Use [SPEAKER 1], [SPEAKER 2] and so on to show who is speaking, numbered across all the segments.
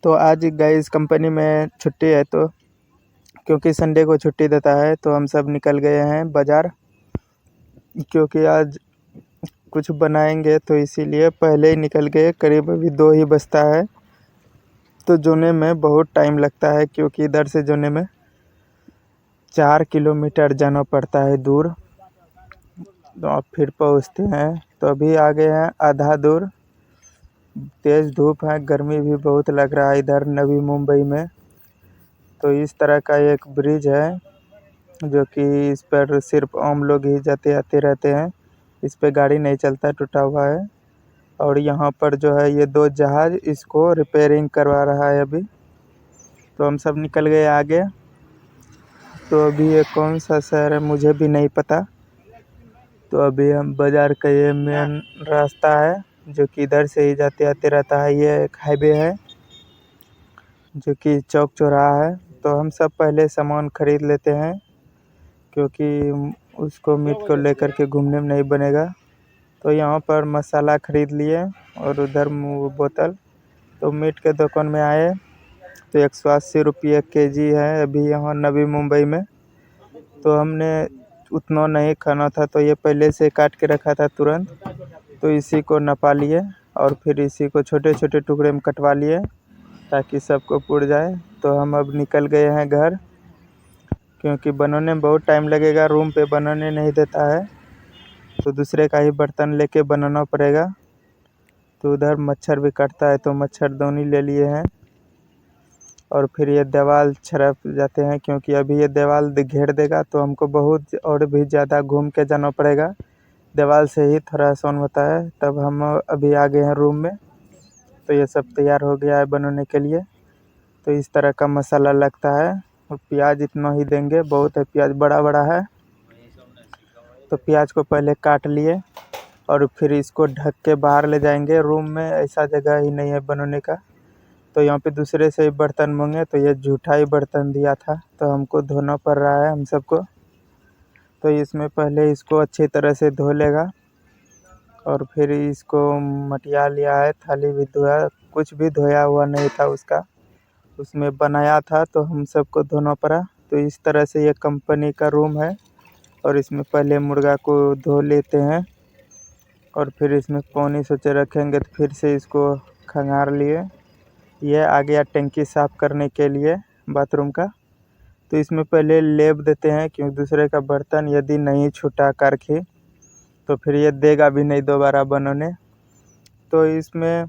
[SPEAKER 1] तो आज guys company में छुट्टी है, तो क्योंकि संडे को छुट्टी देता है तो हम सब निकल गए हैं बाज़ार, क्योंकि आज कुछ बनाएंगे तो इसीलिए पहले ही निकल गए। करीब अभी 2 ही बजता है, तो जोने में बहुत टाइम लगता है क्योंकि इधर से जोने में 4 किलोमीटर जाना पड़ता है दूर। तो अब फिर पहुँचते हैं, तो अभी आ गए हैं आधा दूर। तेज़ धूप है, गर्मी भी बहुत लग रहा है इधर नवी मुंबई में। तो इस तरह का एक ब्रिज है जो कि इस पर सिर्फ आम लोग ही जाते आते रहते हैं। इस पे गाड़ी नहीं चलता, टूटा हुआ है। और यहाँ पर जो है ये 2 जहाज इसको रिपेयरिंग करवा रहा है अभी। तो हम सब निकल गए आगे। तो अभी ये कौन सा शहर है मुझे भी नहीं पता। तो अभी हम बाज़ार का ये मेन रास्ता है जो कि इधर से ही जाते आते रहता है। ये एक हाईवे है जो कि चौक चौराहा है। तो हम सब पहले सामान खरीद लेते हैं क्योंकि उसको मीट को लेकर के घूमने में नहीं बनेगा। तो यहाँ पर मसाला खरीद लिए और उधर बोतल। तो मीट के दुकान में आए तो 180 रुपये केजी है अभी यहाँ नवी मुंबई में। तो हमने उतना नहीं खाना था, तो ये पहले से काट के रखा था तुरंत। तो इसी को नपा लिए और फिर इसी को छोटे छोटे टुकड़े में कटवा लिए ताकि सबको पुड़ जाए। तो हम अब निकल गए हैं घर, क्योंकि बनाने में बहुत टाइम लगेगा। रूम पे बनाने नहीं देता है, तो दूसरे का ही बर्तन लेके बनाना पड़ेगा। तो उधर मच्छर भी काटता है, तो मच्छरदानी ले लिए हैं। और फिर ये दीवार छड़प जाते हैं क्योंकि अभी ये दीवार घेर देगा तो हमको बहुत और भी ज़्यादा घूम के जाना पड़ेगा। दीवार से ही थोड़ा आसान होता है। तब हम अभी आ गए हैं रूम में। तो ये सब तैयार हो गया है बनाने के लिए। तो इस तरह का मसाला लगता है। और प्याज इतना ही देंगे, बहुत है, प्याज बड़ा बड़ा है। तो प्याज को पहले काट लिए और फिर इसको ढक के बाहर ले जाएंगे। रूम में ऐसा जगह ही नहीं है बनाने का। तो यहाँ पे दूसरे से ही बर्तन मांगे तो ये झूठा ही बर्तन दिया था, तो हमको धोना पड़ रहा है हम सबको। तो इसमें पहले इसको अच्छी तरह से धो लेगा और फिर इसको मटिया लिया है, थाली भी धोया, कुछ भी धोया हुआ नहीं था उसका, उसमें बनाया था तो हम सबको धोना पड़ा। तो इस तरह से ये कंपनी का रूम है और इसमें पहले मुर्गा को धो लेते हैं और फिर इसमें पानी सोचे रखेंगे। तो फिर से इसको खंगार लिए। ये आ गया टंकी साफ़ करने के लिए बाथरूम का। तो इसमें पहले लेप देते हैं क्योंकि दूसरे का बर्तन यदि नहीं छूटा करके तो फिर ये देगा भी नहीं दोबारा बनाने। तो इसमें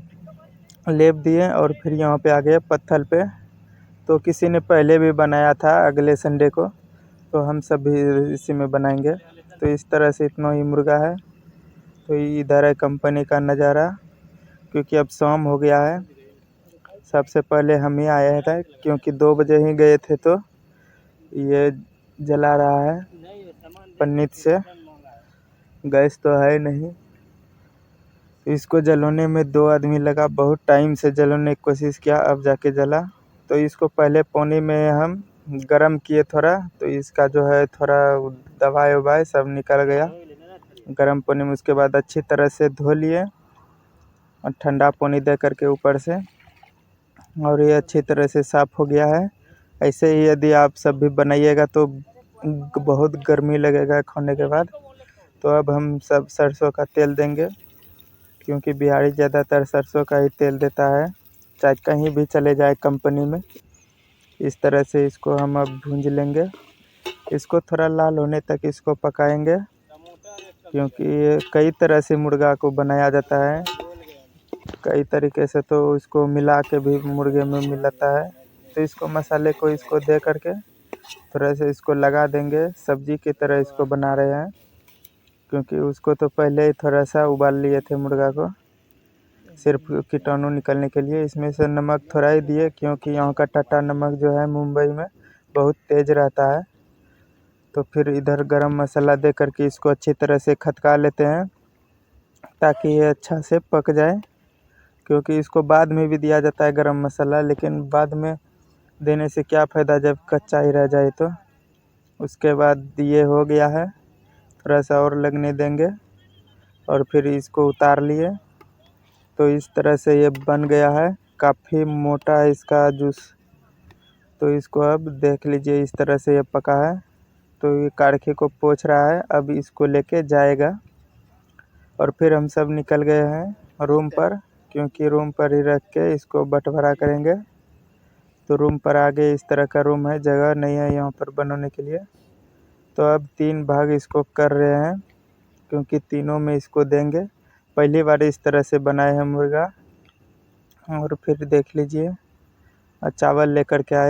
[SPEAKER 1] लेप दिए और फिर यहाँ पे आ गए पत्थर पे। तो किसी ने पहले भी बनाया था अगले संडे को, तो हम सब भी इसी में बनाएंगे। तो इस तरह से इतना ही मुर्गा है। तो इधर है कंपनी का नज़ारा, क्योंकि अब शाम हो गया है। सबसे पहले हम ही आए थे क्योंकि 2 बजे ही गए थे। तो ये जला रहा है पन्नीत से, गैस तो है नहीं। इसको जलाने में 2 आदमी लगा, बहुत टाइम से जलाने की कोशिश किया, अब जाके जला। तो इसको पहले पानी में हम गरम किए थोड़ा, तो इसका जो है थोड़ा दवाई ववाई सब निकल गया गरम पानी में। उसके बाद अच्छी तरह से धो लिए और ठंडा पानी दे करके ऊपर से, और ये अच्छी तरह से साफ़ हो गया है। ऐसे ही यदि आप सब भी बनाइएगा तो बहुत गर्मी लगेगा खाने के बाद। तो अब हम सब सरसों का तेल देंगे क्योंकि बिहारी ज़्यादातर सरसों का ही तेल देता है, चाहे कहीं भी चले जाए कंपनी में। इस तरह से इसको हम अब भूंज लेंगे। इसको थोड़ा लाल होने तक इसको पकाएंगे, क्योंकि ये कई तरह से मुर्गा को बनाया जाता है, कई तरीके से। तो इसको मिला के भी मुर्गे में मिलाता है। तो इसको मसाले को इसको दे करके थोड़ा सा इसको लगा देंगे, सब्जी की तरह इसको बना रहे हैं। क्योंकि उसको तो पहले ही थोड़ा सा उबाल लिए थे मुर्गा को, सिर्फ कीटाणु निकलने के लिए। इसमें से नमक थोड़ा ही दिए क्योंकि यहाँ का टाटा नमक जो है मुंबई में बहुत तेज़ रहता है। तो फिर इधर गरम मसाला दे करके इसको अच्छी तरह से खदका लेते हैं ताकि ये अच्छा से पक जाए। क्योंकि इसको बाद में भी दिया जाता है गरम मसाला, लेकिन बाद में देने से क्या फ़ायदा जब कच्चा ही रह जाए। तो उसके बाद ये हो गया है, थोड़ा सा और लगने देंगे और फिर इसको उतार लिए। तो इस तरह से ये बन गया है काफ़ी मोटा है इसका जूस। तो इसको अब देख लीजिए, इस तरह से ये पका है। तो ये काढ़े को पोंछ रहा है, अब इसको लेके जाएगा। और फिर हम सब निकल गए हैं रूम पर, क्योंकि रूम पर ही रख के इसको बंटवारा करेंगे। तो रूम पर आगे इस तरह का रूम है, जगह नहीं है यहाँ पर बनाने के लिए। तो अब 3 भाग इसको कर रहे हैं, क्योंकि तीनों में इसको देंगे। पहली बार इस तरह से बनाए हैं मुर्गा। और फिर देख लीजिए, चावल लेकर के आए।